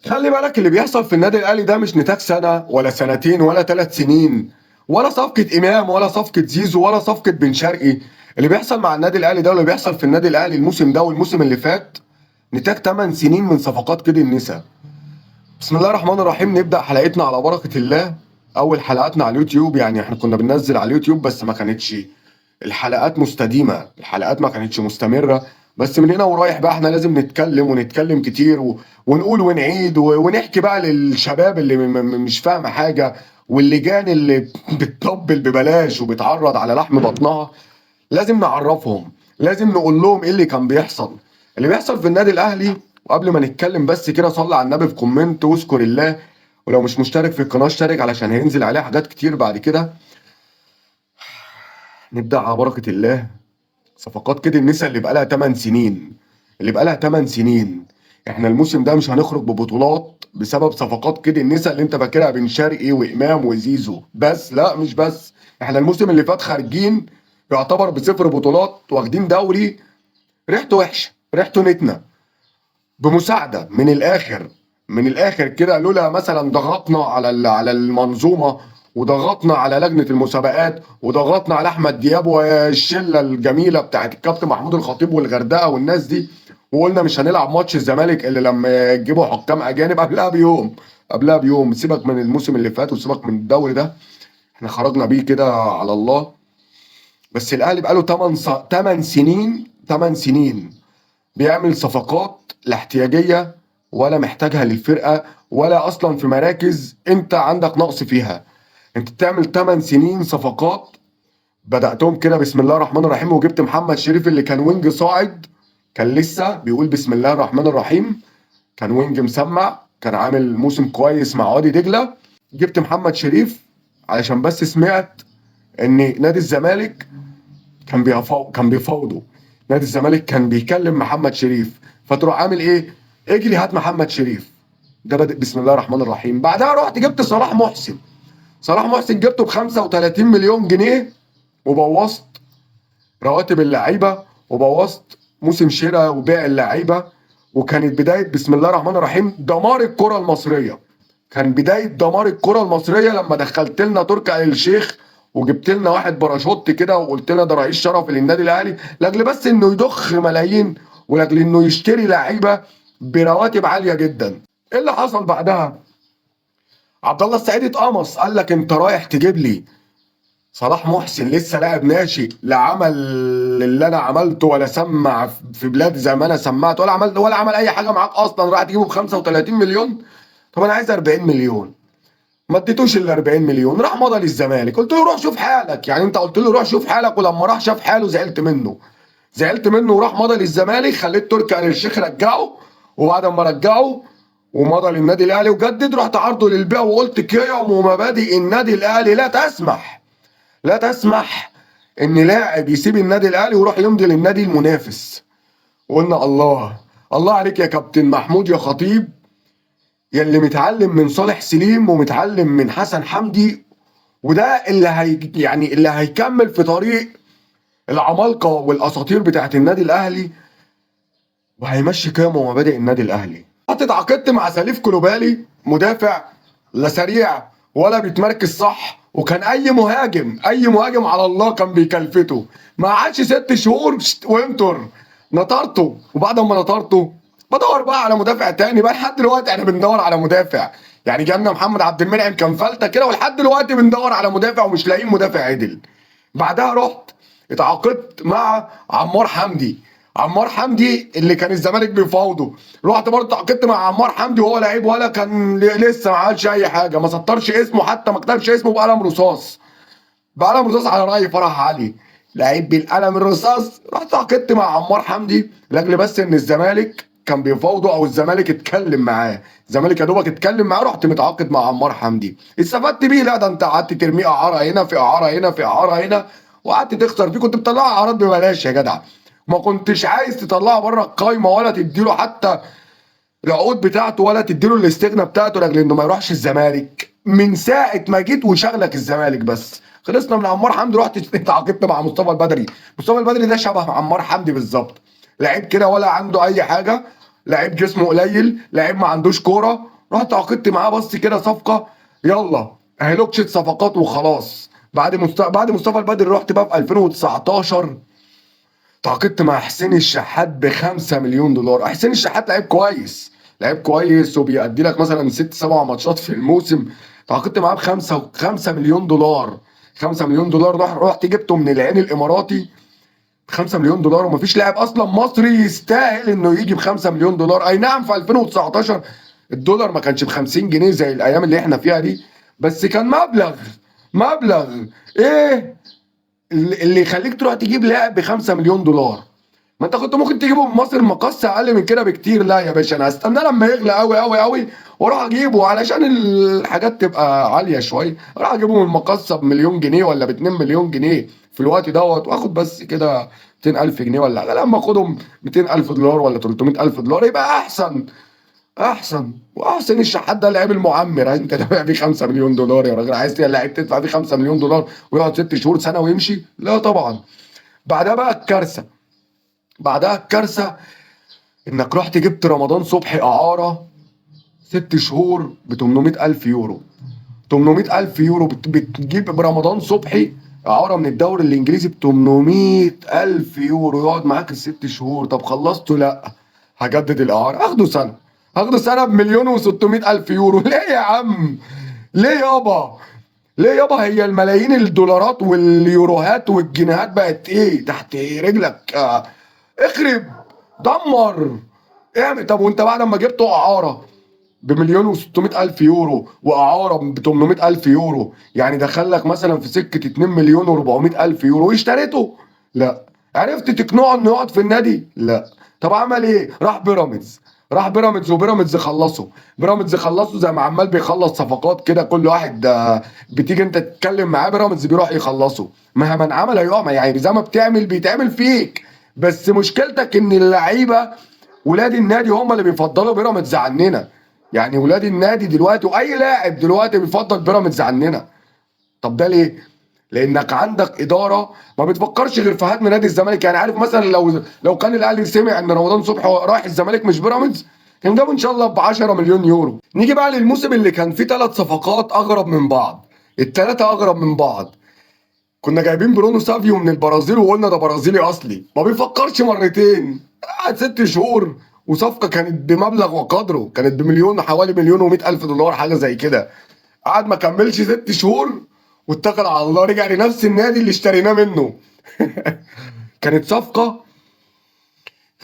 خلي بالك اللي بيحصل في النادي الاهلي ده مش نتاج سنه ولا سنتين ولا 3 سنين، ولا صفقه امام ولا صفقه زيزو ولا صفقه بن شرقي. اللي بيحصل مع النادي الاهلي ده واللي بيحصل في النادي الاهلي الموسم ده والموسم اللي فات نتاج 8 سنين من صفقات كده النسا. بسم الله الرحمن الرحيم. نبدا حلقتنا على بركه الله. اول حلقاتنا على اليوتيوب، يعني احنا كنا بننزل على اليوتيوب بس ما كانتش الحلقات مستديمه، الحلقات ما كانتش مستمره. بس من هنا ورايح بقى احنا لازم نتكلم ونتكلم كتير ونقول ونعيد ونحكي بقى للشباب اللي مش فاهمه حاجه، واللجان اللي بتطبل ببلاش وبتعرض على لحم بطنها. لازم نعرفهم، لازم نقول لهم ايه اللي كان بيحصل، اللي بيحصل في النادي الاهلي. وقبل ما نتكلم بس كده صلي على النبي في كومنت واذكر الله، ولو مش مشترك في القناه اشترك علشان هينزل عليها حاجات كتير بعد كده. نبدا على بركه الله. صفقات كده النسا اللي بقالها 8 سنين، اللي بقالها 8 سنين. احنا الموسم ده مش هنخرج ببطولات بسبب صفقات كده النسا اللي انت فاكرها بن شرقي وامام وزيزو بس. لا مش بس، احنا الموسم اللي فات خارجين يعتبر بصفر بطولات، واخدين دوري ريحته وحشه، ريحته نتنه، بمساعده من الاخر. من الاخر كده، لولا مثلا ضغطنا على المنظومه، وضغطنا على لجنه المسابقات، وضغطنا على احمد دياب والشله الجميله بتاعت الكابتن محمود الخطيب والغردقه والناس دي، وقلنا مش هنلعب ماتش الزمالك الا لما يجيبوا حكام اجانب قبلها بيوم. قبلها بيوم، سيبك من الموسم اللي فات وسيبك من الدوري ده، احنا خرجنا بيه كده على الله. بس الاهلي بقاله 8 سنين، 8 سنين بيعمل صفقات لا احتياجيه ولا محتاجها للفرقه، ولا اصلا في مراكز انت عندك نقص فيها. انت بتعمل 8 سنين صفقات بداتهم كده بسم الله الرحمن الرحيم، وجبت محمد شريف اللي كان وينج صاعد، كان لسه بيقول بسم الله الرحمن الرحيم، كان وينج مسمع، كان عامل موسم كويس مع وادي دجله. جبت محمد شريف علشان بس سمعت ان نادي الزمالك كان بيفاوضه، نادي الزمالك كان بيكلم محمد شريف، فتروح عامل ايه؟ اجري هات محمد شريف. ده بادئ بسم الله الرحمن الرحيم. بعدها رحت جبت صلاح محسن. صلاح محسن جبته ب 35 مليون جنيه، وبوظت رواتب اللعيبه، وبوظت موسم شراء وبيع اللعيبه. وكانت بدايه بسم الله الرحمن الرحيم دمار الكره المصريه. كان بدايه دمار الكره المصريه لما دخلت لنا تركي آل الشيخ، وجبت لنا واحد باراشوت كده وقلت لنا ده رئيس شرف للنادي الاهلي، لاجل بس انه يضخ ملايين، ولاجل انه يشتري لعيبه برواتب عاليه جدا. ايه اللي حصل بعدها؟ عبد الله السعيد اتقمص، قال لك انت رايح تجيب لي صلاح محسن لسه لاعب ناشئ، لا عمل اللي انا عملته ولا سمع في بلاد زي ما انا سمعت، ولا عمل اي حاجه معاك اصلا، راح تجيبه ب 35 مليون. طب انا عايز 40 مليون. ما اديتوش ال 40 مليون، راح مضى للزمالك. قلت له روح شوف حالك، يعني انت قلت له روح شوف حالك، ولما راح شاف حاله زعلت منه. زعلت منه وراح مضى للزمالك، خليت تركي آل الشيخ رجعه، وبعد ما رجعه ومضى للنادي الاهلي وجدد، رحت عرضه للبيع وقلت قيم ومبادئ النادي الاهلي لا تسمح، لا تسمح ان لاعب يسيب النادي الاهلي ويروح يمضي للنادي المنافس. وقلنا الله الله عليك يا كابتن محمود يا خطيب، يا اللي متعلم من صالح سليم ومتعلم من حسن حمدي، وده اللي يعني اللي هيكمل في طريق العمالقه والاساطير بتاعت النادي الاهلي، وهيمشي قيم ومبادئ النادي الاهلي. اتعاقدت مع سليف كلوبالي، مدافع لا سريع ولا بيتمركز صح، وكان اي مهاجم، اي مهاجم على الله كان بيكلفته. ما قعدش 6 شهور وانتر نطرته، وبعد ما نطرته بدور بقى على مدافع تاني. بقى لحد دلوقتي احنا بندور على مدافع، يعني جالنا محمد عبد المنعم كان فلته كده، ولحد دلوقتي بندور على مدافع ومش لاقيين مدافع عدل. بعدها رحت اتعاقدت مع عمار حمدي. عمار حمدي اللي كان الزمالك بيفاوضه، رحت برضه اتعاقدت مع عمار حمدي وهو لعيب، ولا كان لسه ما عملش اي حاجه، ما سطرش اسمه حتى، ما كتبش اسمه بقلم رصاص، بقلم رصاص على راي فرح علي، لعيب بالقلم الرصاص. رحت اتعاقدت مع عمار حمدي لاجل بس ان الزمالك كان بيفاوضه، او الزمالك اتكلم معاه، الزمالك يا دوبك اتكلم معاه، رحت متعاقد مع عمار حمدي. استفدت بيه؟ لا، ده انت قعدت ترميه اعاره هنا في اعاره هنا في اعاره هنا، وقعدت تخسر فيه. كنت بتطلع اعراض ببلاش يا جدع، ما كنتش عايز تطلعه بره القايمه ولا تديله حتى العقود بتاعته، ولا تديله الاستغنى بتاعته لاجل انه ما يروحش الزمالك. من ساعه ما جيت وشغلك الزمالك بس. خلصنا من عمار حمدي، رحت اتعاقدت مع مصطفى البدري. مصطفى البدري ده شبه عمار حمدي بالظبط، لعيب كده ولا عنده اي حاجه، لعيب جسمه قليل، لعيب ما عندوش كوره، رحت عقدت معاه بس كده صفقه، يلا اهي لوكشه صفقات وخلاص. بعد مصطفى البدري رحت بقى في 2019 تعاقدت مع حسين الشحات ب 5 مليون دولار. حسين الشحات لعيب كويس، لعيب كويس وبيأدي لك مثلا 6 7 ماتشات في الموسم. تعاقدت معاه ب 5 مليون دولار. 5 مليون دولار رحت جبته من العين الاماراتي ب 5 مليون دولار، ومفيش لاعب اصلا مصري يستاهل انه يجي ب 5 مليون دولار. اي نعم في 2019 الدولار ما كانش ب 50 جنيه زي الايام اللي احنا فيها دي، بس كان مبلغ ايه اللي يخليك تروح تجيب لاعب ب 5 مليون دولار. ما انت كنت ممكن تجيبه بمصر المقص اقل من كده بكتير. لا يا باشا، انا هستنى لما يغلى قوي قوي قوي واروح اجيبه، علشان الحاجات تبقى عاليه شويه. اروح اجيبه من المقصه بمليون جنيه ولا ب 2 مليون جنيه في الوقت دوت، واخد بس كده 200,000 جنيه ولا حاجه. لما اخدهم 200,000 دولار ولا 300,000 دولار يبقى احسن. واحسن الشحات ده لعيب المعمر، انت دافع فيه 5 مليون دولار يا راجل، عايز لعيب تدفع فيه 5 مليون دولار ويقعد 6 شهور سنه ويمشي؟ لا طبعا. بعدها بقى الكارثه، انك رحت جبت رمضان صبحي اعاره 6 شهور ب 800,000 يورو. 800,000 يورو بتجيب برمضان صبحي اعاره من الدوري الانجليزي ب 800,000 يورو يقعد معاك ال6 شهور. طب خلصته؟ لا، هجدد الاعاره، هاخده سنه بمليون و600 الف يورو. ليه يا عم؟ ليه يابا هي الملايين الدولارات واليوروهات والجنيهات بقت ايه تحت رجلك؟ اخرب، دمر، اعمل. طب وانت بعد ما جبته اعاره بمليون و600 الف يورو واعاره ب 800 الف يورو، يعني دخل لك مثلا في سكه 2 مليون و400 الف يورو، واشتريته؟ لا. عرفت تقنعه انه يقعد في النادي؟ لا. طب عمل ايه؟ راح بيراميدز وبيراميدز خلصوا زي ما عمال بيخلص صفقات كده. كل واحد بتيجي انت تتكلم معاه بيراميدز بيروح يخلصه. مهما عمل هيقع، يعني زي ما بيتعمل فيك. بس مشكلتك ان اللعيبه ولاد النادي هم اللي بيفضلوا بيراميدز عننا. يعني ولاد النادي دلوقتي واي لاعب دلوقتي بيفضل بيراميدز عننا. طب ده ليه؟ لانك عندك اداره ما بتفكرش غير في هدم نادي الزمالك. يعني عارف مثلا لو كان الاهلي سمع ان رمضان صبحي رايح الزمالك مش بيراميدز، كان جابه ان شاء الله ب 10 مليون يورو. نيجي بقى للموسم اللي كان فيه 3 صفقات اغرب من بعض، الثلاثه اغرب من بعض. كنا جايبين برونو سافيو من البرازيل وقلنا ده برازيلي اصلي، ما بيفكرش مرتين. قعد 6 شهور وصفقه كانت بمبلغ وقدره، كانت بمليون، حوالي مليون و100 الف دولار حاجه زي كده. قعد ما كملش 6 شهور واتكل على الله، رجع لنفس النادي اللي اشتريناه منه. كانت صفقه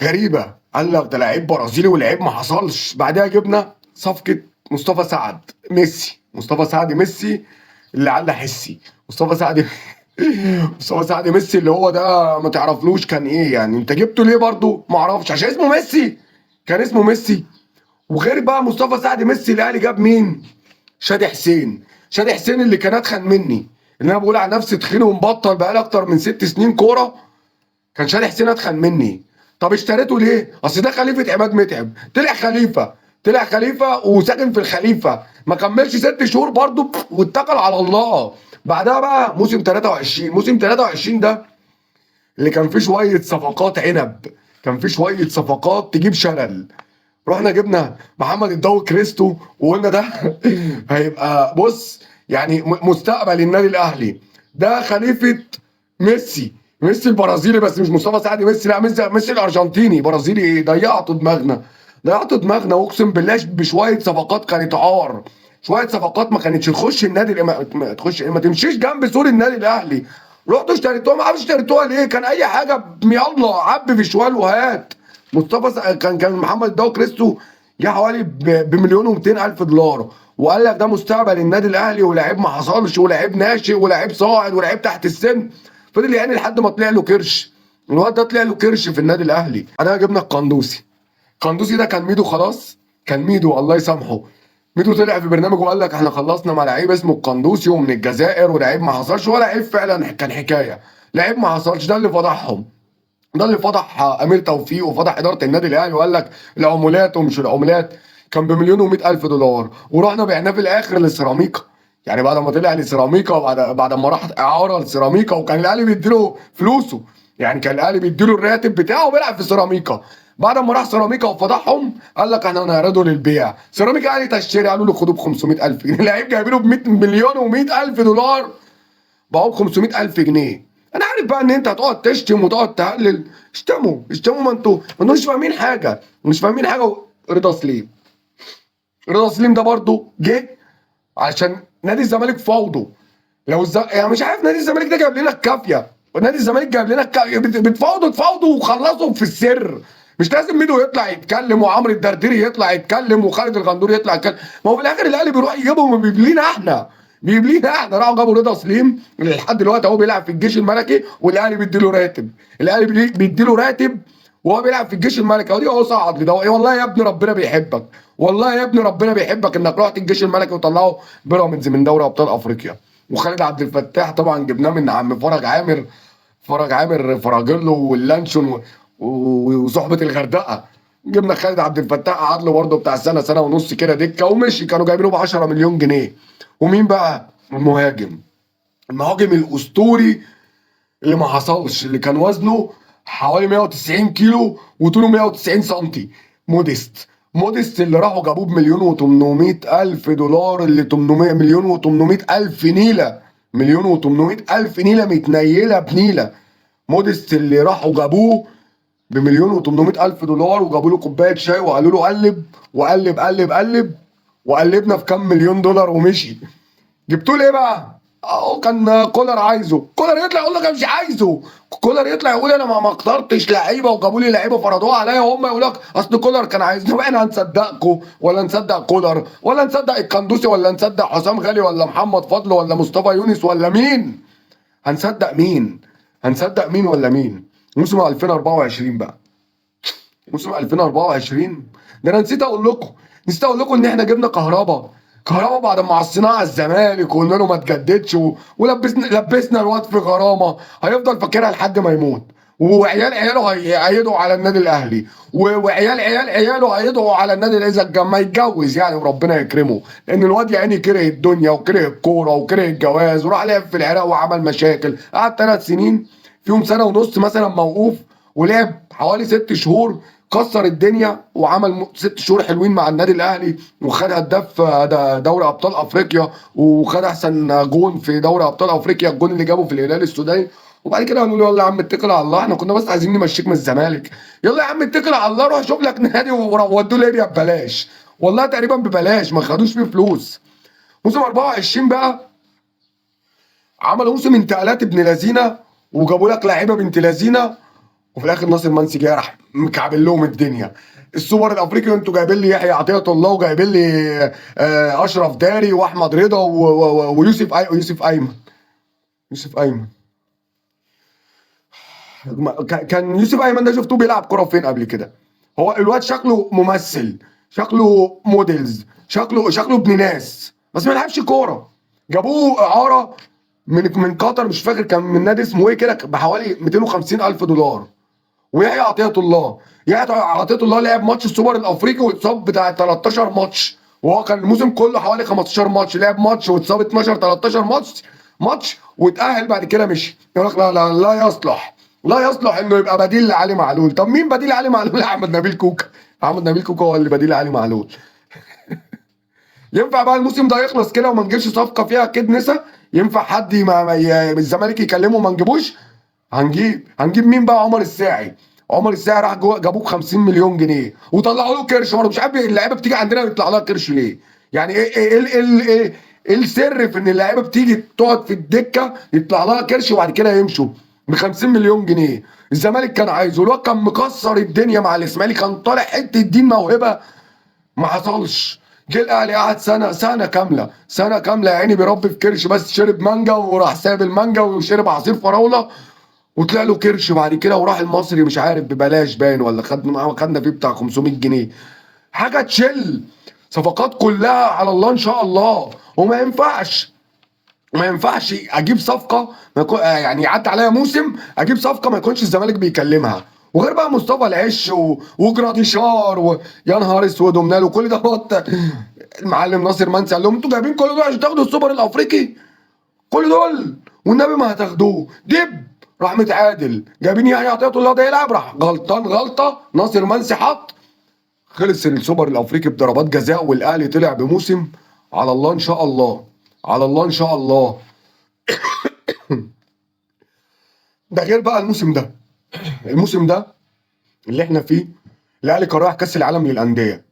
غريبه، قال لك ده لعيب برازيلي ولعيب ما حصلش. بعدها جبنا صفقه مصطفى سعد ميسي اللي علّى حسي. مصطفى سعد مصطفى سعد ميسي اللي هو ده ما تعرفلوش كان ايه يعني. انت جبته ليه برضه؟ ما اعرفش، عشان اسمه ميسي. كان اسمه ميسي. وغير بقى مصطفى سعد ميسي الاهلي جاب مين؟ شادي حسين اللي كان اتخن مني، اللي انا بقول على نفسي تخين ومبطل بقالي اكتر من 6 سنين كوره. كان شادي حسين اتخن مني. طب اشتريته ليه؟ اصل ده خليفه عماد متعب. طلع خليفه وساكن في الخليفه، ما كملش 6 شهور برضه واتكل على الله. بعدها بقى موسم 23 ده اللي كان فيه شويه صفقات عنب، كان فيه شويه صفقات تجيب شلل. رحنا جبنا محمد الضو كريستو وقلنا ده هيبقى بص يعني مستقبل النادي الاهلي. ده خليفه ميسي البرازيلي، بس مش مصطفى سعد ميسي، لا ميسي الارجنتيني. برازيلي ايه؟ ضيعتوا دماغنا واقسم بالله بشويه صفقات كانت عار. شويه صفقات ما كانتش تخش النادي، ما تمشيش جنب سور النادي الاهلي. رحتوا اشتريتوها، ما اعرفش اشتريتوها ليه. كان اي حاجه يلا عبي في شوال وهات. كان محمد الضو كريستو جه حوالي بمليون و200 الف دولار، وقال لك ده مستقبل النادي الاهلي، ولاعيب ما حصلش، ولاعيب ناشئ، ولاعيب صاعد، ولاعيب تحت السن. فضل يعني لحد ما طلع له كرش. الواد ده طلع له كرش في النادي الاهلي. انا جبنا القندوسي ده كان ميدو خلاص. كان ميدو الله يسامحه. ميدو طلع في برنامج وقال لك احنا خلصنا مع لعيب اسمه القندوسي ومن الجزائر، ولعيب ما حصلش، ولا لعيب فعلا كان حكايه. لعيب ما حصلش، ده اللي فضحهم. ده اللي فضح امير توفيق وفضح اداره النادي الاهلي، وقال لك العمولات ومش العمولات. كان بمليون و100 الف دولار، ورحنا بعناه في الاخر للسيراميكا. يعني بعد ما طلع لسيراميكا، وبعد ما راح اعاره لسيراميكا، وكان الاهلي بيديله فلوسه. يعني كان الاهلي بيديله الراتب بتاعه وبيلعب في سيراميكا. بعد ما راح سيراميكا وفضحهم قال لك احنا هنعرضه للبيع. سيراميكا قال لي تشتري، قالوا له خدوه ب 500,000 جنيه. اللعيب جايبينه ب 100 مليون و100 الف دولار، باعوه ب 500,000 جنيه. انا عارف بقى ان انت هتقعد تشتم وتقعد تهلل. اشتموا اشتموا، ما انتوا مش فاهمين حاجه، مش فاهمين حاجه. رضا سليم، رضا سليم ده برضه جه عشان نادي الزمالك فوضه. يعني مش عارف نادي الزمالك ده جايب لنا الكافيه، ونادي الزمالك جايب لنا الكافيه. تفاوضوا وخلصوا في السر. مش لازم ميدو يطلع يتكلم وعمرو الدرديري يطلع يتكلم وخالد الغندور يطلع يتكلم. ما هو في الاخر الاهلي بيروح يجيبهم وبيبلينا احنا، بيبلينا احنا. راحوا جابوا رضا سليم اللي لحد دلوقتي اهو بيلعب في الجيش الملكي، والاهلي بيديله راتب. الاهلي بيديله راتب وهو بيلعب في الجيش الملكي. ودي هو صعد لده. والله يا ابني ربنا بيحبك، والله يا ابني ربنا بيحبك انك رحت الجيش الملكي وطلعوا بيراميدز من دوري ابطال افريقيا. وخالد عبد الفتاح طبعا جبناه من عم فرج عامر، فرج عامر فراجيلو واللانشون وصحبه الغردقه. جبنا خالد عبد الفتاح قعد له برضه بتاع سنه سنه ونص كده دكه ومشي. كانوا جايبينه ب 10 مليون جنيه. ومين بقى؟ المهاجم، المهاجم الاسطوري اللي ما حصلش، اللي كان وزنه حوالي 190 كيلو وطوله 190 سنتي، موديست. موديست اللي راحوا جابوه بمليون و800 الف دولار، اللي 800 مليون و800 الف نيله، مليون و800 الف نيله متنيله بنيله. موديست اللي راحوا جابوه بمليون و800 الف دولار وجابوا له كوبايه شاي وقالوا له قلب وقلب قلب قلب، وقلبنا في كام مليون دولار ومشي. جبتوا لي ايه بقى؟ اهو كان كولر عايزه. كولر يطلع يقول لك انا مش عايزه. كولر يطلع يقول انا ما اخترتش لعيبه وجابوا لي لعيبه فرضوها عليا، وهم يقول لك اصل كولر كان عايزني. احنا هنصدقكم ولا نصدق كولر ولا نصدق القندوسي ولا نصدق حسام غالي ولا محمد فضل ولا مصطفى يونس ولا مين؟ هنصدق مين؟ هنصدق مين ولا مين؟ موسم 2024 بقى، موسم 2024 ده انا نسيت اقول لكم ان احنا جبنا كهربا بعد ما عصيناه على الزمالك وقلنا له ما تجددش لبسنا الواد في غرامه هيفضل فاكرها لحد ما يموت. وعيال عياله هيدعوا على النادي الاهلي، وعيال عياله هيدعوا على النادي الاهلي اذا ما يتجوز يعني وربنا يكرمه. لان الواد يا عيني كره الدنيا وكره الكوره وكره الجواز وراح لعب في العراق وعمل مشاكل. قعد 3 سنين فيهم سنه ونص مثلا موقوف، ولعب حوالي 6 شهور، كسر الدنيا وعمل 6 شهور حلوين مع النادي الاهلي، وخد هداف دوري ابطال افريقيا، وخد احسن جون في دوري ابطال افريقيا، الجون اللي جابه في الهلال السوداني. وبعد كده قالوا له يلا يا عم اتكل على الله، احنا كنا بس عايزين نمشيك من الزمالك. يلا يا عم اتكل على الله، روح شوف لك نادي. وودوه ليبيا ببلاش، والله تقريبا ببلاش، ما خدوش فيه فلوس. موسم 24 بقى عملوا موسم انتقالات ابن لذينه، وجابوا لك لعيبه بنت لذينه، وفي الاخر ناصر منسي جاي راح مكعبل لهم الدنيا. السوبر الافريقي انتوا جايبين لي يحيى عطيه الله وجايبين لي اشرف داري واحمد رضا ويوسف ايمن. يوسف ايمن كان يوسف ايمن ده شفتوه بيلعب كوره فين قبل كده؟ هو الواد شكله ممثل، شكله موديلز، شكله ابن ناس، بس ما لعبش كوره. جابوه اعاره من قطر، مش فاكر كان من نادي اسمه ايه كده، بحوالي 250 الف دولار. ويحيى عطيه الله، يحيى عطيه الله لعب ماتش السوبر الافريقي واتصاب بتاع 13 ماتش، وهو كان الموسم كله حوالي 15 ماتش، لعب ماتش واتصاب 12 13 ماتش واتاهل بعد كده مشي. يقول لك لا لا لا يصلح، لا يصلح انه يبقى بديل لعلي معلول. طب مين بديل لعلي معلول؟ احمد نبيل كوكا. احمد نبيل كوكا هو اللي بديل لعلي معلول. ينفع بقى الموسم ده يخلص كده وما نجيبش صفقه فيها كده نسا؟ ينفع حد الزمالك يكلمه وما نجيبوش؟ هنجيب مين بقى؟ عمر الساعي. عمر الساعي راح جابوه ب 50 مليون جنيه وطلعوا له كرش. مش عارف اللعيبه بتيجي عندنا بيطلع لها كرش ليه؟ يعني ايه السر في ان اللعيبه بتيجي تقعد في الدكه يطلع لها كرش وبعد كده يمشوا ب 50 مليون جنيه؟ الزمالك كان عايزه، الواد كان مكسر الدنيا مع الاسماعيلي، كان طالع حته دين موهبه، ما حصلش. جه الاهلي قعد سنه كامله يا عيني بيربي في كرش، بس شرب مانجا وراح ساب المانجا وشرب عصير فراوله وطلع له كرش بعد كده، وراح المصري مش عارف ببلاش باين ولا خدنا فيه بتاع 500 جنيه. حاجه تشل. صفقات كلها على الله ان شاء الله. وما ينفعش ما ينفعش اجيب صفقه ما يكون يعني يعدي عليا موسم اجيب صفقه ما يكونش الزمالك بيكلمها. وغير بقى مصطفى العش وجراديشار يا نهار اسود ومنال وكل ده المعلم ناصر منسي قال لهم انتوا جايبين كل دول عشان تاخدوا السوبر الافريقي؟ كل دول والنبي ما هتاخدوه. دب راح متعادل، جايبين يحيى عطية الله ده يلعب، راح غلطان غلطه، ناصر منسي حط، خلص السوبر الافريقي بضربات جزاء، والاهلي طلع بموسم على الله ان شاء الله، على الله ان شاء الله. ده غير بقى الموسم ده، الموسم ده اللي احنا فيه، الاهلي كان رايح كاس العالم للانديه،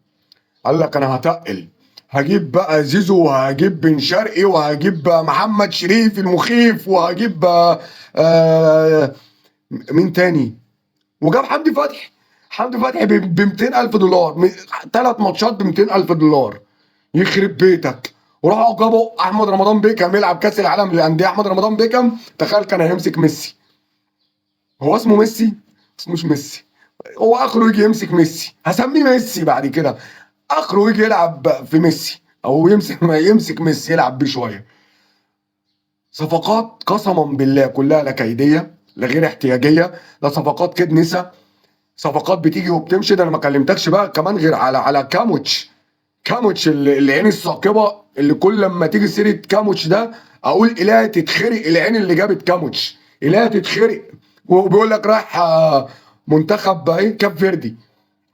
قال لك انا هتقل، هجيب بقى زيزو، وهجيب بن شرقي، وهجيب محمد شريف المخيف، وهجيب آه مين تاني، وجاب حمدي فتحي. حمدي فتحي ب 200,000 دولار، 3 ماتشات ب 200,000 دولار، يخرب بيتك. وراحوا جابوا احمد رمضان بيكام يلعب كاس العالم للانديه. احمد رمضان بيكام تخيل كان هيمسك ميسي، هو اسمه ميسي؟ اسموش ميسي، هو اخره يجي يمسك ميسي، هسميه ميسي بعد كده، اخره يجي يلعب في ميسي، او يمسك ميسي يلعب بيه شويه. صفقات قسما بالله كلها لا كيديه، لا غير احتياجيه، لا صفقات كدنسه، صفقات بتيجي وبتمشي. ده انا ما كلمتكش بقى كمان غير على كاموتش. كاموتش العين الثاقبه، اللي كل لما تيجي سيره كاموتش ده اقول الهي تتخرق العين اللي جابت كاموتش، الهي تتخرق. وبيقول لك رايح منتخب ايه، كاب فيردي،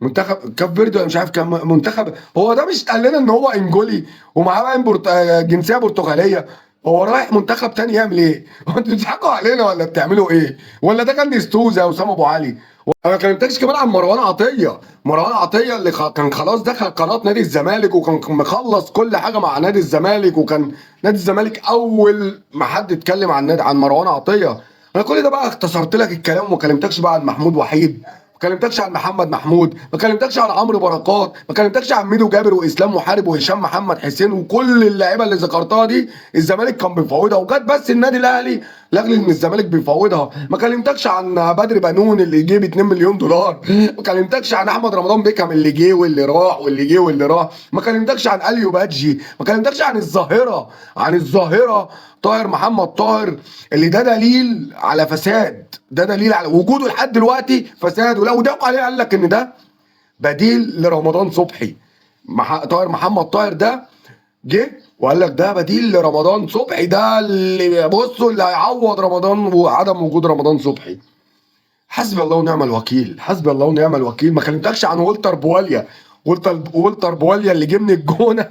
منتخب كاب فيردي ولا مش عارف كام منتخب. هو ده مش قال لنا ان هو انجولي ومعاه باين جنسيه برتغاليه؟ هو رايح منتخب تاني يعمل ايه؟ هو انتوا بتضحكوا علينا ولا بتعملوا ايه؟ ولا ده كان استوزا وسام ابو علي؟ انا ما كلمتكش كمان عن مروان عطيه. مروان عطيه اللي كان خلاص دخل قناه نادي الزمالك، وكان مخلص كل حاجه مع نادي الزمالك، وكان نادي الزمالك اول ما حد اتكلم عن عن مروان عطيه. انا كل ده بقى اختصرت لك الكلام، وما كلمتكش بقى عن محمود وحيد، ما كلمتكش عن محمد محمود، ما كلمتكش عن عمرو بركات، ما كلمتكش عن ميدو جابر واسلام محارب وهشام محمد حسين، وكل اللعيبه اللي ذكرتها دي الزمالك كان بيفاوضها، وجت بس النادي الاهلي لاجل ان الزمالك بيفاوضها. ما كلمتكش عن بدر بنون اللي يجيب 2 مليون دولار، ما كلمتكش عن احمد رمضان بيكهام اللي جه واللي راح واللي جه واللي راح، ما كلمتكش عن اليو بادجي، ما كلمتكش عن الظاهره، عن الظاهره طاهر محمد طاهر، اللي ده دليل على فساد، ده دليل على وجوده لحد دلوقتي فساد. ولو ضاقوا عليه قال لك ان ده بديل لرمضان صبحي. طاهر محمد طاهر ده جه وقال لك ده بديل لرمضان صبحي، ده اللي بصوا اللي هيعوض رمضان وعدم وجود رمضان صبحي. حسبي الله ونعم الوكيل، حسبي الله ونعم الوكيل. ما كلمتكش عن والتر بواليا، والتر بواليا اللي جه من الجونه،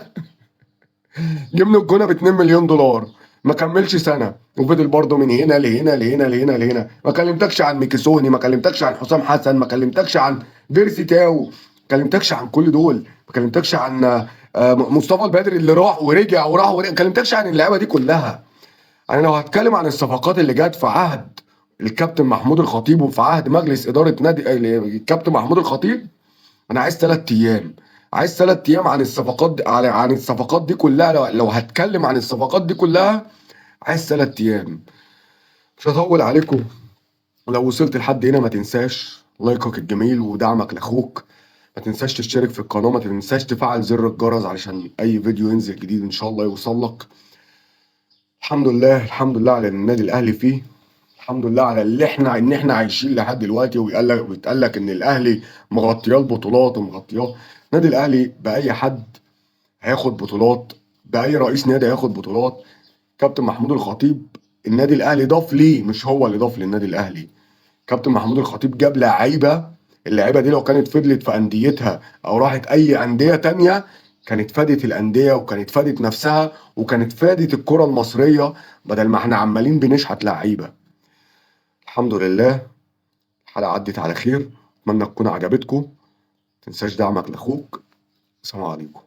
جه من الجونه ب 2 مليون دولار، ما كملش سنه وفضل برضه من هنا لهنا لهنا لهنا لهنا. ما كلمتكش عن ميكيسوني، ما كلمتكش عن حسام حسن، ما كلمتكش عن فيرسي تاو، ما كلمتكش عن كل دول، ما كلمتكش عن مصطفى البدري اللي راح ورجع وراح ورجع، ما كلمتكش عن اللعيبه دي كلها. انا لو هتكلم عن الصفقات اللي جت في عهد الكابتن محمود الخطيب وفي عهد مجلس اداره نادي الكابتن محمود الخطيب، انا عايز 3 ايام، عايز 3 ايام عن الصفقات دي، عن الصفقات دي كلها. لو هتكلم عن الصفقات دي كلها عايز 3 ايام. مش هطول عليكم، ولو وصلت لحد هنا ما تنساش لايكك الجميل ودعمك لاخوك، ما تنساش تشترك في القناه، ما تنساش تفعل زر الجرس علشان اي فيديو ينزل جديد ان شاء الله يوصل لك. الحمد لله، الحمد لله على النادي الاهلي فيه، الحمد لله على اللي احنا ان احنا عايشين لحد دلوقتي. ويتقال لك ان الاهلي مغطياه البطولات ومغطياه. النادي الاهلي باي حد هياخد بطولات، باي رئيس نادي هياخد بطولات. كابتن محمود الخطيب النادي الاهلي ضاف ليه، مش هو اللي ضاف للنادي الاهلي. كابتن محمود الخطيب جاب لعيبه، اللعيبه دي لو كانت فضلت في انديتها او راحت اي انديه تانية كانت فادت الانديه وكانت فادت نفسها وكانت فادت الكره المصريه، بدل ما احنا عمالين بنشحت لعيبه. الحمد لله، الحلقه عدت على خير، اتمنى تكون عجبتكم. متنساش دعمك لاخوك. السلام عليكم.